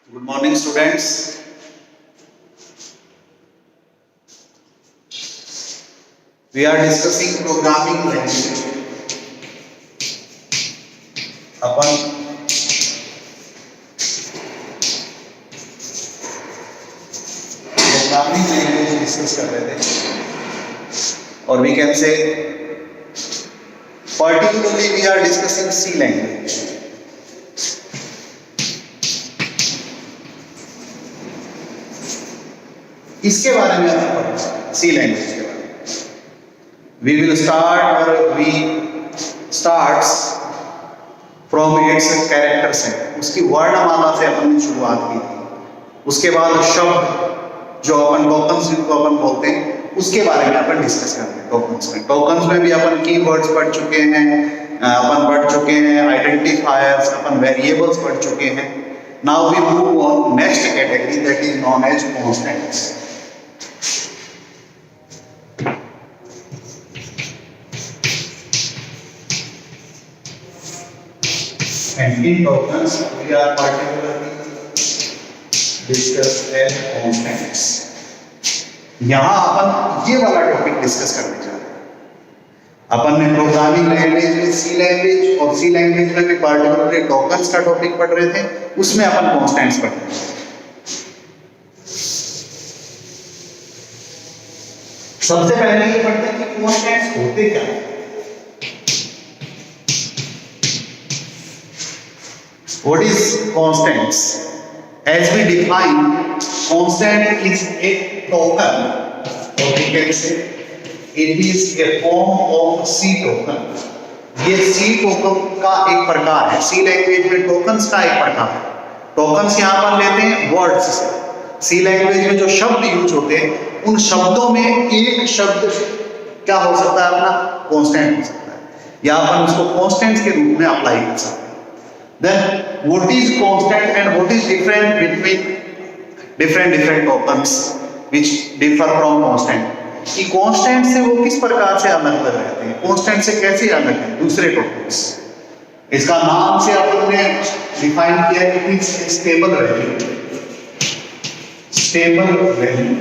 Good morning, students. We are discussing programming language. Upon programming language discuss कर रहे थे और we can say particularly we are discussing C language. इसके बारे में आपको पढ़ना सी लैंग्वेज के बारे में. वी विल स्टार्ट और we starts from its character set. उसकी वर्णमाला से अपन ने शुरुआत की थी. उसके बाद शब्द जो अपन टोकन्स जिनको अपन बोलते हैं उसके बारे में अपन डिस्कस करते हैं. टोकन्स में भी अपन कीवर्ड्स पढ़ चुके हैं, अपन पढ़ चुके हैं आइडेंटिफायर्स, अपन वेरिएबल्स पढ़ चुके हैं. Now we move on next category that is known as constants. And in tokens we are particularly discuss as constants. यहाँ अपन ये वाला टॉपिक डिस्कस करने जा रहे हैं. अपन ने प्रोग्रामिंग लैंग्वेज में सी लैंग्वेज और सी लैंग्वेज में भी पार्टिकुलरली टोकन्स का टॉपिक पढ़ रहे थे. उसमें अपन कॉन्स्टेंट्स पढ़ रहे हैं. सबसे पहले ये पढ़ते हैं कि कॉन्स्टेंट्स होते क्या हैं. What is constants? As we define, constant is a token, or we can say it is a form of C token. ये C token का एक प्रकार है. C लैंग्वेज में tokens का एक प्रकार है. tokens यहाँ पर लेते हैं words से. C लैंग्वेज में जो शब्द यूज होते हैं उन शब्दों में एक शब्द क्या हो सकता है अपना constant हो सकता है, या अपन उसको constants के रूप में अप्लाई कर सकते हैं. Then what is constant and what is different between different tokens which differ from constant? कि constant से वो किस प्रकार से अलग रहते हैं, constant से कैसे अलग है दूसरे tokens. इसका नाम से आपने डिफाइन किया है कि stable value. Stable value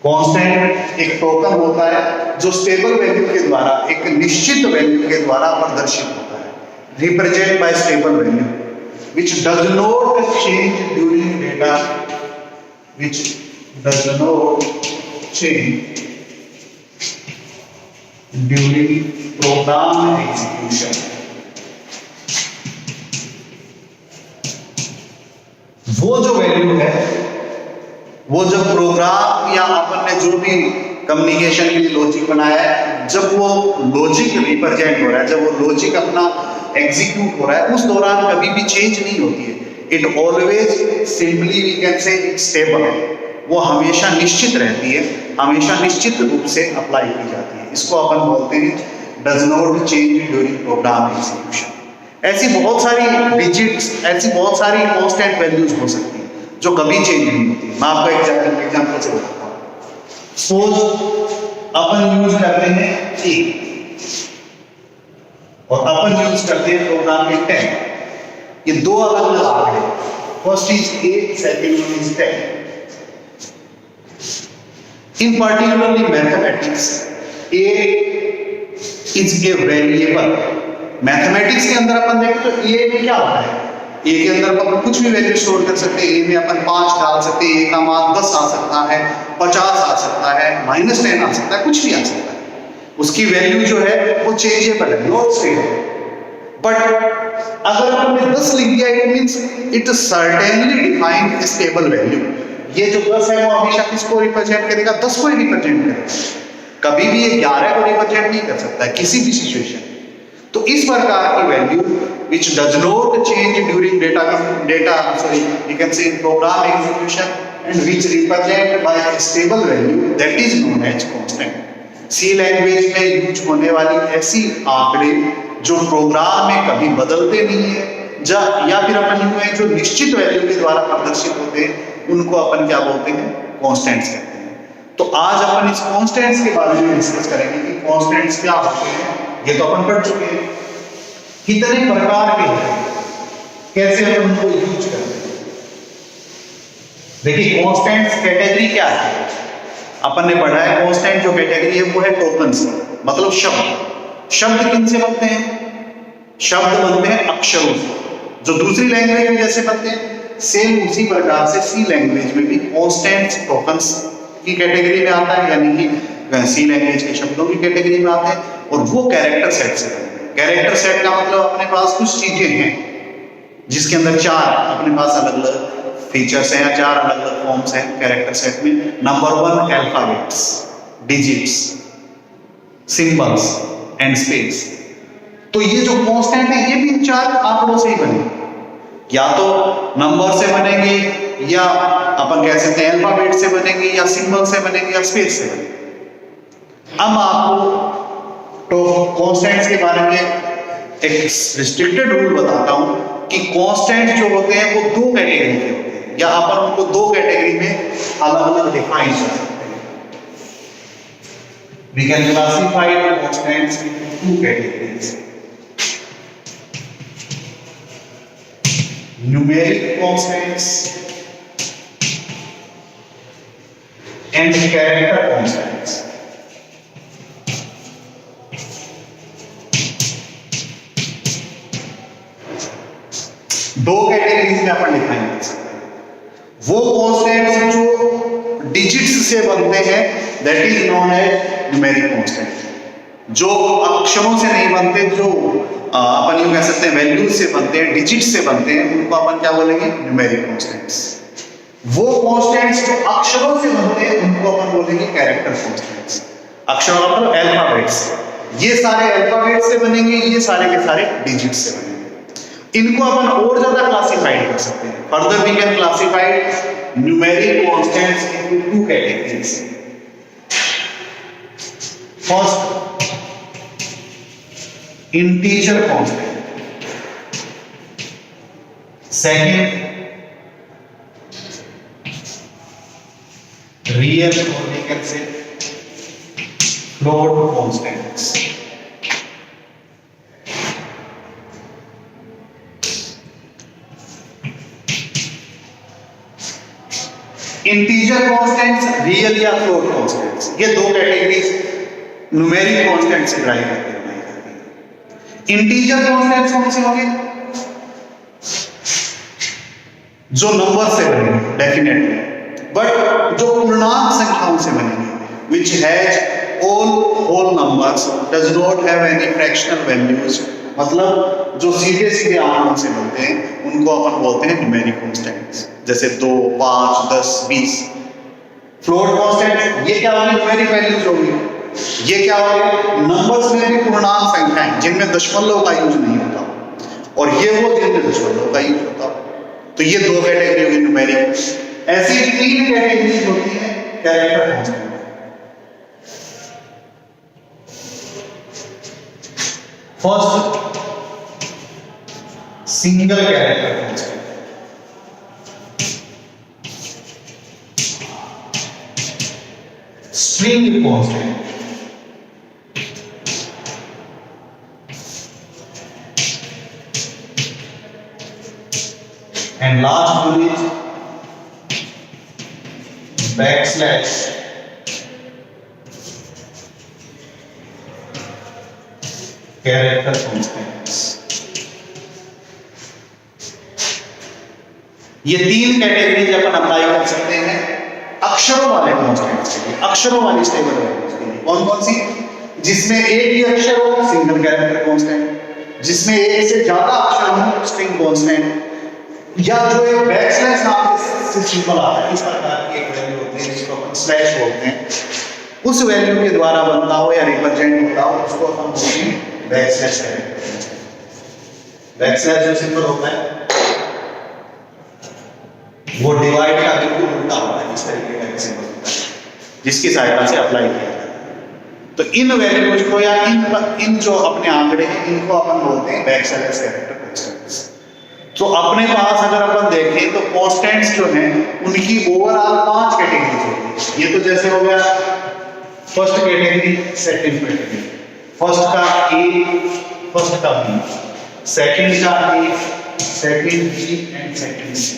constant एक टोकन होता है जो स्टेबल वैल्यू के द्वारा, एक निश्चित वैल्यू के द्वारा प्रदर्शित होता है. Represented by stable value, which does not change during data, which does not change during program execution. वो जो वैल्यू है, वो जब प्रोग्राम या अपन ने जो भी कम्युनिकेशन के लिए लॉजिक बनाया है, जब वो लॉजिक रिप्रेजेंट हो रहा है, जब वो लॉजिक अपना एग्जीक्यूट हो रहा है, उस दौरान कभी भी चेंज नहीं होती है. It always simply we can say stable. वो हमेशा निश्चित रहती है, हमेशा निश्चित रूप से अप्लाई की जाती है. इसको अपन बोलते हैं does not change during program execution. ऐसी बहुत सारी डिजिट्स, ऐसी बहुत सारी कांस्टेंट वैल्यूज हो सकती है जो कभी चेंज नहीं होती. मैं आपको एग्जांपल से बताता हूँ. सपोज अपन यूज करते हैं ए और अपन यूज करते हैं प्रोग्राम में 10. ये दो अलग अलग आंकड़े, first is 8, second one is 10. In particularly mathematics a is a variable. Mathematics के अंदर अपन देखें तो a में क्या होता है, a के अंदर अपन कुछ भी वैल्यू स्टोर कर सकते हैं. a में अपन 5 डाल सकते हैं, a का मान 10 आ सकता है, 50 आ सकता है, -10 आ सकता है, कुछ भी आ सकता है. उसकी वैल्यू जो है वो चेंजेबल है, नॉट स्टेबल. बट अगर हमने 10 लिख दिया, it means it certainly defined A stable value. ये जो 10 है वो हमेशा किसको रिप्रेजेंट करेगा, 10 को ही रिप्रेजेंट करेगा. कभी भी ये 11 को रिप्रेजेंट नहीं कर सकता है किसी भी सिचुएशन. तो इस प्रकार की value which does not change during you can say program execution and which represented by a stable value, that is known as constant. C language में यूज होने वाली ऐसी आंकड़े जो प्रोग्राम में कभी बदलते नहीं है, या फिर अपन में जो निश्चित वैल्यू के द्वारा प्रदर्शित होते हैं, उनको अपन क्या बोलते हैं, कॉन्स्टेंट्स कहते हैं. तो आज अपन इस कॉन्स्टेंट्स के बारे में डिस्कस करेंगे कि कॉन्स्टेंट्स क्या होते हैं. ये तो अपन पढ़ चुके हैं कितने प्रकार के हैं, कैसे अपन उनको यूज करते हैं. देखिए कांस्टेंट्स कैटेगरी क्या है, अपन ने पढ़ा है कांस्टेंट जो कैटेगरी है वो है टोकन्स, मतलब शब्द। शब्द किन से बनते हैं? शब्द बनते हैं अक्षरों से, जो दूसरी लैंग्वेज में जैसे बनते हैं सेम उसी प्रकार से सी लैंग्वेज में भी कांस्टेंट्स टोकन्स की कैटेगरी में आता है, यानी कि सी लैंग्वेज के शब्दों की कैटेगरी में आते हैं, और वो कैरेक्टर सेट से बनते हैं। कैरेक्टर सेट का मतलब अपने पास कुछ चीजें हैं जिसके अंदर चार अपने पास अलग अलग फीचर्स हैं या चार अलग अलग फॉर्म्स हैं कैरेक्टर सेट में। Number 1 alphabets, digits, symbols and space. तो ये जो कांस्टेंट है ये भी इन चार आंकड़ों से ही बनेंगे, या तो नंबर से बनेंगे, या अपन कह सकते हैं अल्फाबेट से बनेंगे, या सिंबल से बनेंगे, या स्पेस से बनेंगे। अब आपको तो कांस्टेंट्स के बारे में एक रिस्ट्रिक्टेड रूल बताता हूं कि कांस्टेंट जो होते हैं वो दो कैटेगरी के होते हैं, या अपन उनको दो कैटेगरी में अलग अलग डिफाइन कर सकते हैं। We can classify the constants into two categories: numeric constants and character constants. दो कैटेगरीज में अपन डिफाइन कर सकते हैं। वो कॉन्स्टेंट्स जो डिजिट्स से बनते हैं that is known as numeric constant. जो अक्षरों से नहीं बनते, जो अपन यूं कह सकते हैं वैल्यूज से बनते हैं, डिजिट से बनते हैं, उनको अपन क्या बोलेंगे? Numeric constants. वो कॉन्स्टेंट्स जो अक्षरों से बनते हैं उनको अपन बोलेंगे कैरेक्टर कॉन्स्टेंट्स। अक्षर मतलब अल्फाबेट्स, ये सारे अल्फाबेट से बनेंगे, ये सारे के सारे डिजिट से बनेंगे। इनको अपन और ज्यादा क्लासिफाइड कर सकते हैं। Further we can classify numeric constants into two categories. First, integer constant. Second, real और we can say float constants. Integer constants, real या फ्लोट कांस्टेंट्स, ये दो कैटेगरीज न्यूमेरिक कांस्टेंट से ड्राइव करके बनाई जाती है। इंटीजर कांस्टेंट्स कौन से होंगे? जो नंबर से बनेंगे डेफिनेटली, बट जो पूर्णांक संख्याओं से बनेंगे which has all whole numbers does not have any fractional values, मतलब जो सीधे सीधे आंकड़ों से बनते हैं उनको अपन बोलते हैं न्यूमेरिक कांस्टेंट्स, जैसे 2, 5, 10, 20। फ्लोट कांस्टेंट ये क्या होगी? न्यूमेरिक वैल्यूज होगी। ये क्या होगी? नंबर्स में भी पूर्णांक संख्याएं जिनमें दशमलव का यूज नहीं होता, और ये वो जिनमें दशमलव का यूज होता। तो ये दो कैटेगरी होगी न्यूमेरिक। ऐसी तीन कैटेगरीज होती है character constant. First, single character constant. String constant. And last one is backslash character constants। ये तीन कैटेगरीज अपन अप्लाई कर सकते हैं अक्षरों वाले कॉन्स्टेंट्स के लिए, अक्षरों वाली स्टेबल वैल्यूज के लिए। कौन कौन सी? जिसमें एक ही अक्षर हो सिंगल कैरेक्टर कांस्टेंट, जिसमें एक से ज्यादा अक्षर हो स्ट्रिंग कांस्टेंट, या जो एक बैकस्लैश नाम से सिंबल आता है, इस प्रकार की एक वैल्यू होती है जिसको अपन स्लैश बोलते हैं, उस वैल्यू के द्वारा बनता हो या रिप्रेजेंट होता हो उसको अपन बोलते हैं बैकस्लैश कैरेक्टर। बैकस्लैश जो सिंबल होता है वो डिवाइड का बिल्कुल उल्टा होता है, इस तरीके का एक सिंबल होता है जिसकी सहायता से अप्लाई किया जाता है। तो इन वैल्यूज को या इन जो अपने आंकड़े हैं इनको अपन बोलते हैं बैकस्लैश कैरेक्टर कांस्टेंट्स। तो अपने पास अगर अपन देखें तो कांस्टेंट्स जो हैं उनकी ओवरऑल 5 कैटेगरीज होती है। ये तो जैसे हो गया first category, second category. First का ए, फर्स्ट का बी, सेकंड का ए, सेकंड बी एंड सेकंड सी।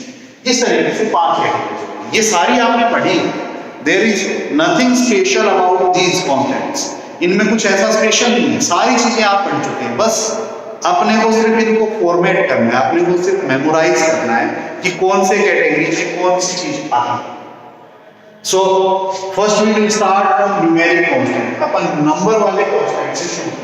इस तरीके से 5 कैटेगरीज होती हैं। ये सारी आपने पढ़ी। There is nothing special about these constants, इनमें कुछ ऐसा स्पेशल नहीं है, सारी चीजें आप पढ़ चुके हैं। बस अपने को सिर्फ इनको फॉर्मेट करना है, अपने को सिर्फ मेमोराइज करना है कि कौन से कैटेगरी में कौन सी चीज आती है। So first we will start from numeric constant, अपन नंबर वाले कांस्टेंट से शुरू करते हैं।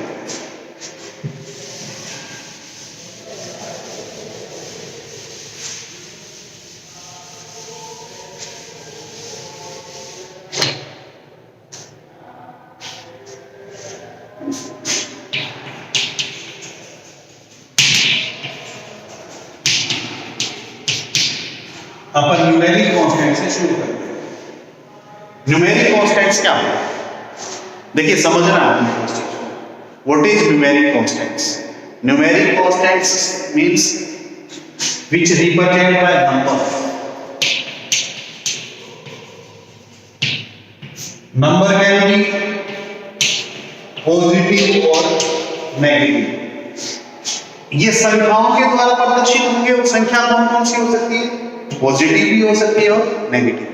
अपन न्यूमेरिक कांस्टेंट से शुरू करते हैं। न्यूमेरिक कांस्टेंट्स क्या है, देखिए समझना है आपने इस चीज को। What is numeric constants? Numeric constants means which represent by number. Number can be positive और नेगेटिव। ये संख्याओं के द्वारा प्रदर्शित होंगे। वो संख्या कौन कौन सी हो सकती है? पॉजिटिव भी हो सकती है और नेगेटिव।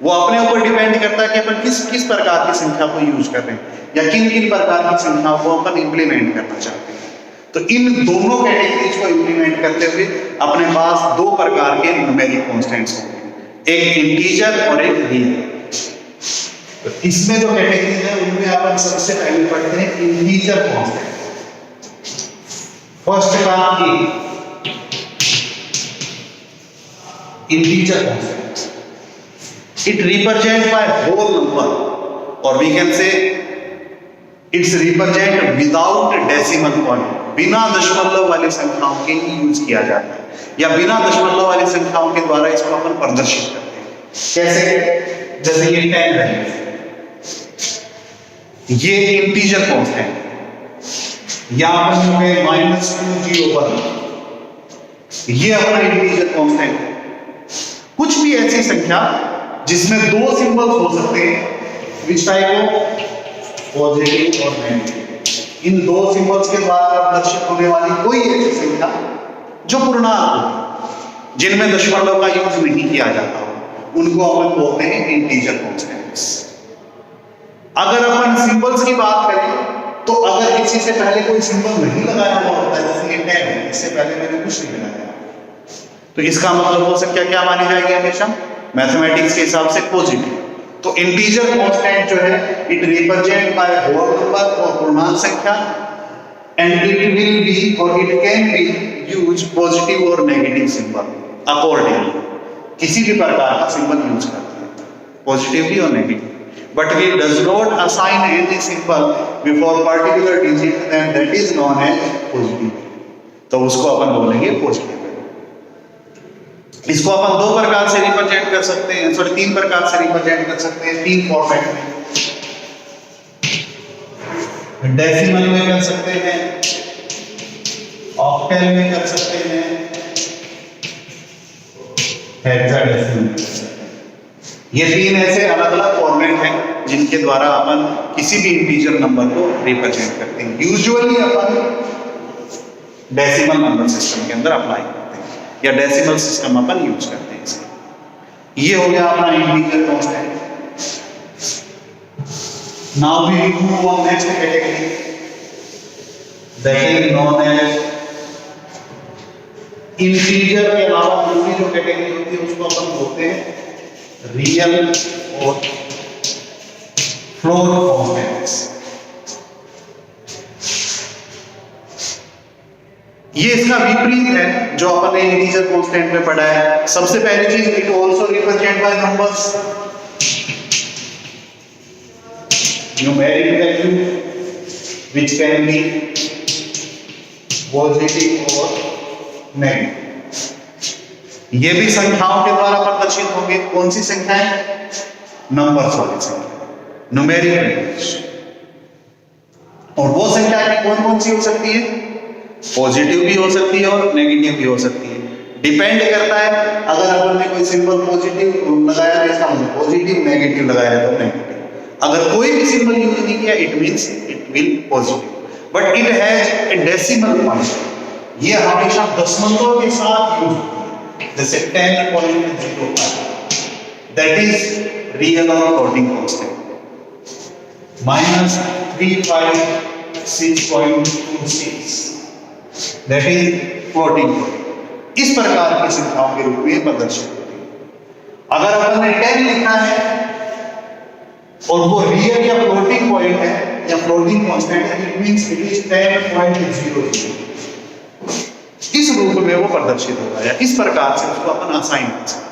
वो अपने ऊपर डिपेंड करता है कि अपन किस किस प्रकार की संख्या को यूज कर रहे हैं या किन किन प्रकार की संख्याओं को अपन इंप्लीमेंट करना चाहते हैं। तो इन दोनों कैटेगरीज को इंप्लीमेंट करते हुए अपने पास दो प्रकार के न्यूमेरिक कांस्टेंट्स होंगे, एक इंटीजर और एक रियल। तो इसमें जो कैटेगरीज है उनमें अपन सबसे पहले पढ़ते हैं इंटीजर कांस्टेंट। फर्स्ट का integer constant, it represent by whole number or we can say it's represent without decimal point, बिना दशमलव वाली संख्याओं के ही यूज किया जाता है या बिना दशमलव वाली संख्याओं के द्वारा इसको अपन प्रदर्शित करते हैं। कैसे? जैसे ये 10 है, ये इंटीजर कांस्टेंट, या अपन में -2 ये अपना इंटीजर कांस्टेंट है। कुछ भी ऐसी संख्या जिसमें दो सिंबल्स हो सकते हैं, विच टाइप ऑफ पॉजिटिव और नेगेटिव। इन दो सिंबल्स के द्वारा प्रदर्शित होने वाली कोई ऐसी संख्या जो पूर्णांक हो, जिनमें दशमलव का यूज नहीं किया जाता हो, उनको अपन बोलते हैं इंटीजर कांस्टेंट्स। अगर अपन सिंबल्स की बात करें तो अगर किसी से पहले कोई सिंबल नहीं लगाया हुआ होता है, जैसे ये 10 है, इससे पहले मैंने कुछ नहीं लगाया, तो इसका मतलब हो सकता है क्या मानी जाएगी हमेशा मैथमेटिक्स के हिसाब से पॉजिटिव। तो इंटीजर कांस्टेंट जो है it represent by whole number और पूर्णांक संख्या एंड इट विल बी और it can be use positive और नेगेटिव सिंबल अकॉर्डिंगली। किसी भी प्रकार का सिंबल यूज करते हैं, पॉजिटिवली और negative, but we does not assign any symbol before particular digit then that is known as positive. तो उसको अपन बोलेंगे पॉजिटिव। इसको अपन दो प्रकार से रिप्रेजेंट कर सकते हैं, सॉरी 3 प्रकार से रिप्रेजेंट कर सकते हैं, 3 फॉर्मेट में। डेसिमल में कर सकते हैं, ऑक्टल में कर सकते हैं, हेक्साडेसिमल। ये 3 ऐसे अलग अलग फॉर्मेट हैं जिनके द्वारा अपन किसी भी इंटीजर नंबर को रिप्रेजेंट करते हैं। यूजुअली अपन डेसिमल नंबर सिस्टम के अंदर अप्लाई करते हैं या डेसिमल सिस्टम अपन यूज करते हैं इसका। ये हो गया अपना integer constant. Now we move on next category that is known as integer के अलावा दूसरी जो कैटेगरी होती है उसको अपन बोलते हैं रियल और फ्लोर कांस्टेंट्स। ये इसका विपरीत है जो अपन ने इंटीजर कांस्टेंट में पढ़ा है। सबसे पहली चीज it also represent by numbers, numeric value which can be positive और नेगेटिव। ये भी संख्याओं के द्वारा प्रदर्शित होंगे। कौन सी संख्याएं? नंबर्स वाली संख्या, न्यूमेरिक वैल्यूज। और वो संख्या कौन कौन सी हो सकती है? पॉजिटिव भी हो सकती है और नेगेटिव भी हो सकती है। डिपेंड करता है, अगर अपन ने कोई सिंबल पॉजिटिव लगाया है इसका मतलब पॉजिटिव, नेगेटिव लगाया है तो नेगेटिव। अगर कोई भी सिंबल यूज नहीं किया it means it will positive, but it has a decimal point. ये हमेशा दशमलव के साथ यूज होती है, जैसे 10.05 that is real or floating constant. minus 356.26 that is floating point. इस प्रकार की संख्याओं के रूप में प्रदर्शित होती है। अगर अपन ने 10 लिखा है और वो रियल या फ्लोटिंग पॉइंट है या फ्लोटिंग कांस्टेंट है, इट मींस इट इज 10.00। इस रूप में वो प्रदर्शित होगा या इस प्रकार से उसको अपन असाइन कर सकते हैं।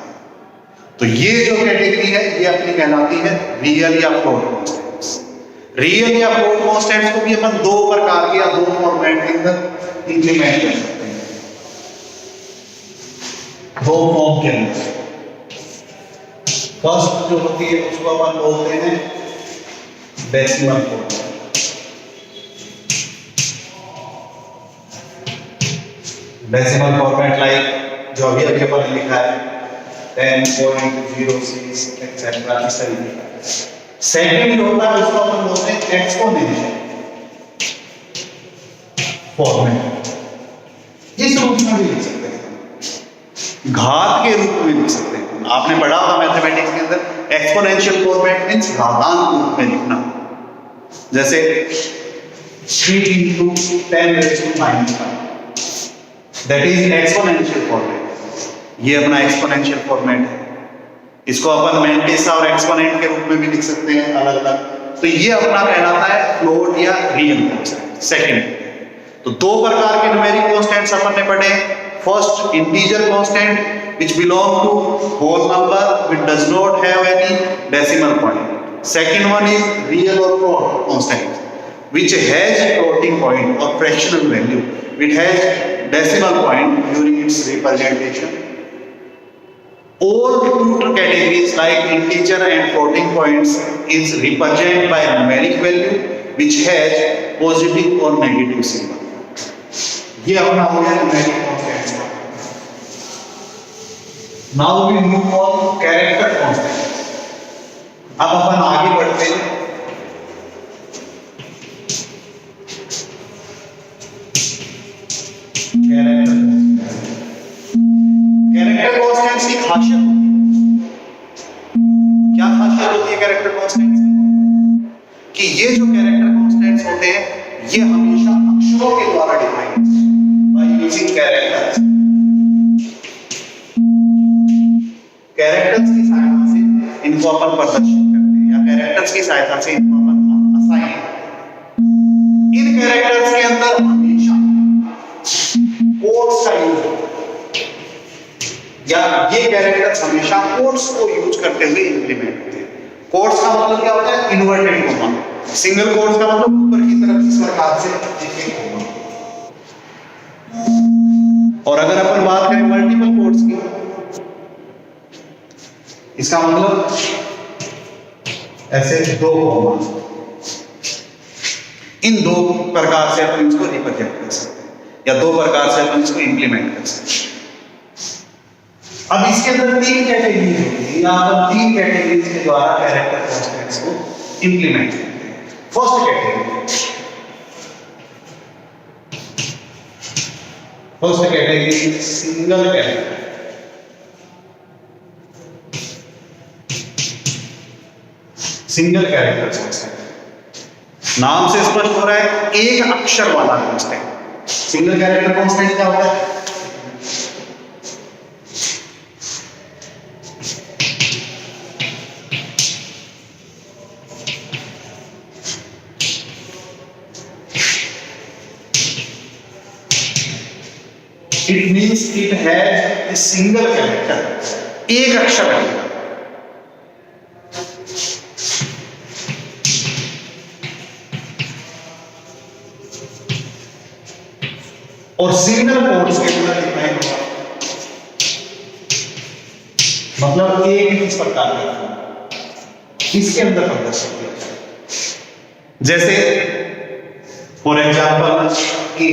तो ये जो कैटेगरी है ये अपनी कहलाती है रियल या फ्लोट कांस्टेंट्स। रियल या फ्लोट कांस्टेंट्स को भी अपन दो प्रकार के या दो फॉर्मेट के अंदर इंप्लीमेंट कर सकते हैं, दो फॉर्म के अंदर। फर्स्ट जो होती है उसको अपन बोलते हैं decimal format. Decimal format like जो अभी अपन ने लिखा है 10.06 एक्सेट्रा इस तरीके का। सेकंड जो होता है उसको अपन बोलते हैं एक्सपोनेंशियल फॉर्मेट। इस रूप में भी लिख सकते हैं, घात के रूप में लिख सकते हैं। आपने पढ़ा होगा मैथमेटिक्स के अंदर एक्सपोनेंशियल फॉर्मेट मींस घातांक रूप में लिखना, जैसे 3 × 10⁻⁵ दैट इज एक्सपोनेंशियल फॉर्मेट। ये अपना एक्सपोनेंशियल फॉर्मेट है। इसको अपन मैंटिस और एक्सपोनेंट के रूप में भी लिख सकते हैं अलग अलग। तो ये अपना कहलाता है फ्लोट या रियल कांस्टेंट। सेकंड, तो दो प्रकार के न्यूमेरिक कांस्टेंट्स अपन ने पढ़े। First integer constant which belong to whole number which does not have any decimal point. Second one is real or float constant which has floating point or fractional value which has decimal point during its representation. All two categories like integer and floating points is represented by numeric value which has positive or negative symbol. ये अपना हो गया numeric constants का। Now we move on character constants. अब अपन आगे बढ़ते हैं। Character constants की खासियत होती है। क्या खासियत होती है कैरेक्टर कांस्टेंट्स की? कि ये जो कैरेक्टर कांस्टेंट्स होते हैं ये हमेशा अक्षरों के द्वारा define by using characters. Characters की सहायता से इनको अपन प्रदर्शित करते हैं या कैरेक्टर्स की सहायता से इनको अपन असाइन। इन कैरेक्टर्स के अंदर हमेशा कोड्स का यूज होता है या ये कैरेक्टर्स हमेशा कोड्स को यूज करते हुए इंप्लीमेंट होते हैं। कोड्स का मतलब क्या होता है? Inverted coma. सिंगल कोड्स का मतलब ऊपर की तरफ इस प्रकार से एक कोमा। और अगर अपन बात करें मल्टीपल कोड्स की, इसका मतलब ऐसे दो कोमा। इन दो प्रकार से अपन इसको रिप्रेजेंट कर सकते हैं या दो प्रकार से अपन इसको इंप्लीमेंट कर सकते हैं। अब इसके अंदर तीन कैटेगरीज होती है या अपन तीन कैटेगरीज के द्वारा कैरेक्टर कांस्टेंट्स को इंप्लीमेंट करते हैं। First category single character. Single character constant नाम से स्पष्ट हो रहा है, एक अक्षर वाला कांस्टेंट। सिंगल कैरेक्टर कांस्टेंट क्या होता है? It means it has a single character, एक अक्षर है। और सिंगल कोड्स के अंदर डिफाइन होगा, मतलब एक इस प्रकार का इसके अंदर प्रदर्शित किया जाए। जैसे for example A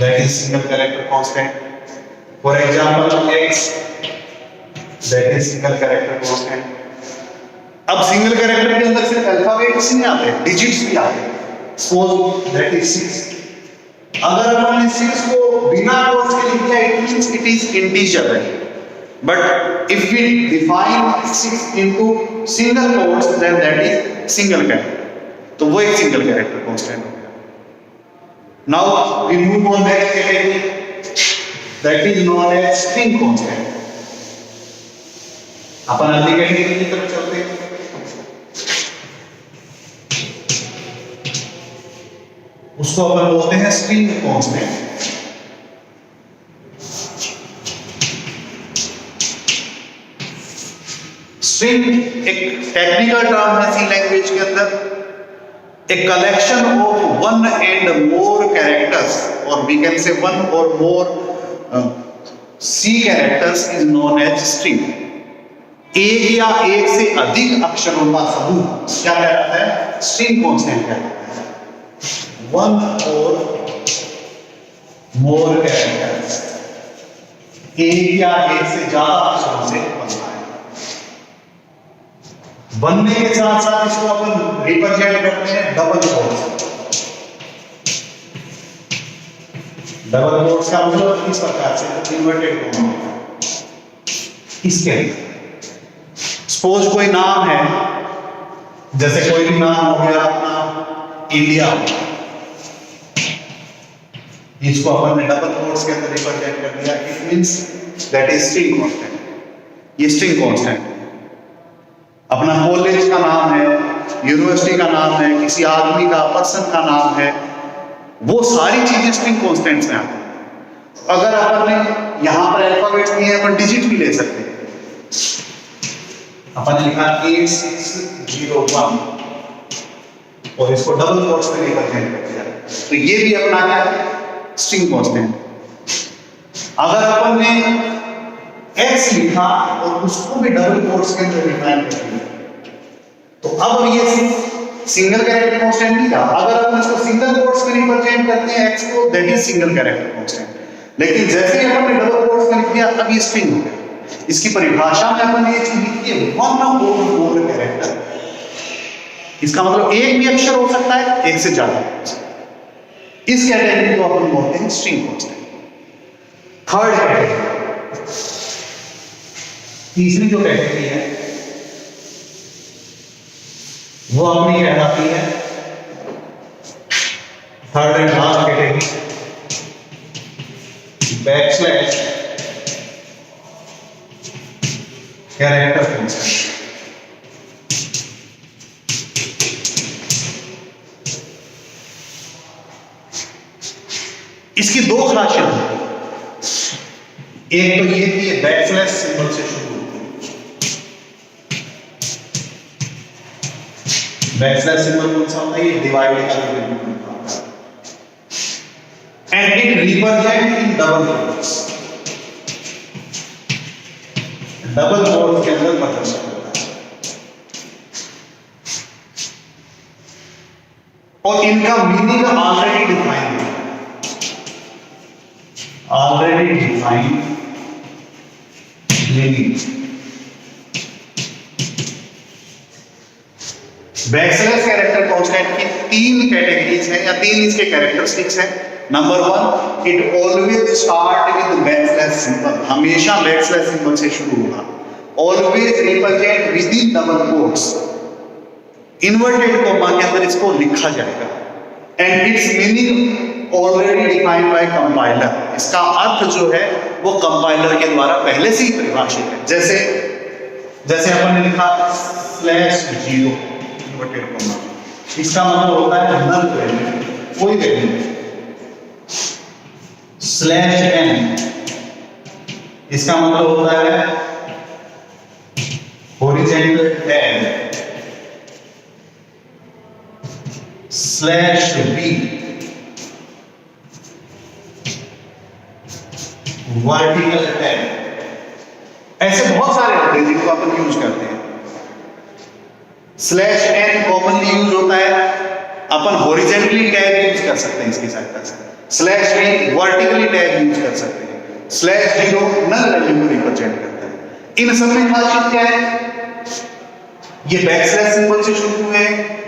that is single character constant. For example x that is single character constant. अब सिंगल कैरेक्टर के अंदर सिर्फ अल्फाबेट्स नहीं आते, डिजिट्स भी आते हैं। Suppose that is 6। अगर अपन ने 6 को बिना कोड्स के लिख दिया, it means it is integer है। But if we define 6 into single quotes, then that is single character. तो वो एक single character constant हो गया. Now we move on next category, that is known as string constant. अपन अगली category की तरफ चलते हैं. उसको अपन बोलते हैं स्ट्रिंग कांस्टेंट. स्ट्रिंग एक टेक्निकल टर्म है सी लैंग्वेज के अंदर. A collection of one and more characters, और वी कैन से वन और more C characters is known as string. एक या एक से अधिक अक्षरों का समूह क्या कहलाता है? स्ट्रिंग कांस्टेंट कहलाता है. वन और मोर कैरेक्टर्स, एक या एक से ज्यादा अक्षरों से बनता है. बनने के साथ साथ इसको अपन रिप्रेजेंट करते हैं डबल कोट्स. डबल कोट्स का मतलब इस प्रकार से इन्वर्टेड कोमा. इसके सपोज कोई नाम है, जैसे कोई भी नाम हो गया अपना इंडिया, इसको अपन ने डबल कोट्स के अंदर रिप्रेजेंट कर दिया. It means that is string constant. ये स्ट्रिंग कांस्टेंट. अपना कॉलेज का नाम है, यूनिवर्सिटी का नाम है, किसी आदमी का, पर्सन का नाम है, वो सारी चीजें स्ट्रिंग कांस्टेंट्स में आती हैं. अगर अपन ने यहां पर अल्फाबेट्स दिए हैं, अपन डिजिट भी ले सकते हैं. अपन ने लिखा 8601 और इसको डबल कोट्स में रिप्रेजेंट कर दिया, तो ये भी अपना क्या है? String constant. अगर अपन ने x लिखा और उसको भी डबल कोट्स के अंदर डिफाइन कर दिया, तो अब ये सिंगल कैरेक्टर कांस्टेंट नहीं था. अगर अपन इसको सिंगल कोट्स में रिप्रेजेंट करते हैं x को, that is single character constant. लेकिन जैसे ही अपन ने डबल कोट्स में लिख दिया, अब ये स्ट्रिंग हो गया. इसकी परिभाषा में अपन ये चीज लिखी है वन और मोर कैरेक्टर. इसका मतलब एक भी अक्षर हो सकता है, एक से ज्यादा. इस कैटेगरी को अपन बोलते हैं स्ट्रिंग कांस्टेंट. थर्ड कैटेगरी, तीसरी जो कैटेगरी है वो अपनी कहलाती है third and last category, backslash character constant. इसकी दो खासियत है. एक तो ये कि ये बैकस्लैश सिंबल से शुरू होती है. बैकस्लैश सिंबल कौन सा होता है? ये डिवाइड का सिंबल होता है. And it represent in double quotes. Double quotes के अंदर प्रदर्शित होता है. और इनका मीनिंग ऑलरेडी डिफाइंड है. Already defined meaning. Backslash character constant की तीन कैटेगरीज हैं या तीन इसके कैरेक्टरिस्टिक्स हैं. Number one, it always start with backslash symbol. हमेशा बैकस्लैश सिंबल से शुरू होगा. Always represent with in double quotes. Inverted coma के अंदर इसको लिखा जाएगा. And it's meaning already defined by compiler. इसका अर्थ जो है वो कंपाइलर के द्वारा पहले से ही परिभाषित है. जैसे अपन ने लिखा /0 इन्वर्टेड कोमा, इसका मतलब होता है नल वैल्यू, कोई वैल्यू. /n इसका मतलब होता है horizontal tab. /b vertical tab. ऐसे बहुत सारे होते हैं जिनको अपन यूज करते हैं. /n कॉमनली यूज होता है. अपन हॉरिजॉन्टली टैब यूज कर सकते हैं इसकी सहायता से. /b वर्टिकली टैब यूज कर सकते हैं. /0 नल वैल्यू को रिप्रेजेंट करता है. इन सब में खासियत क्या है? ये बैकस्लैश सिंबल से शुरू हुए,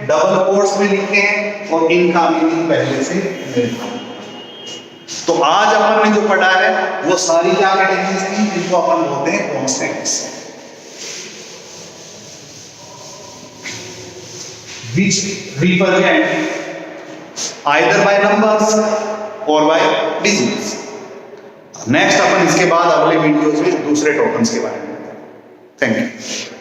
डबल कोट्स में लिखे हैं और इनका मीनिंग पहले से निर्धारित. तो आज अपन ने जो पढ़ा है वो सारी क्या कैटेगरीज हैं जिनको अपन बोलते हैं constants, which represent either by numbers or by digits। Next अपन इसके बाद अगले वीडियोस में दूसरे टोकन्स के बारे में। Thank you.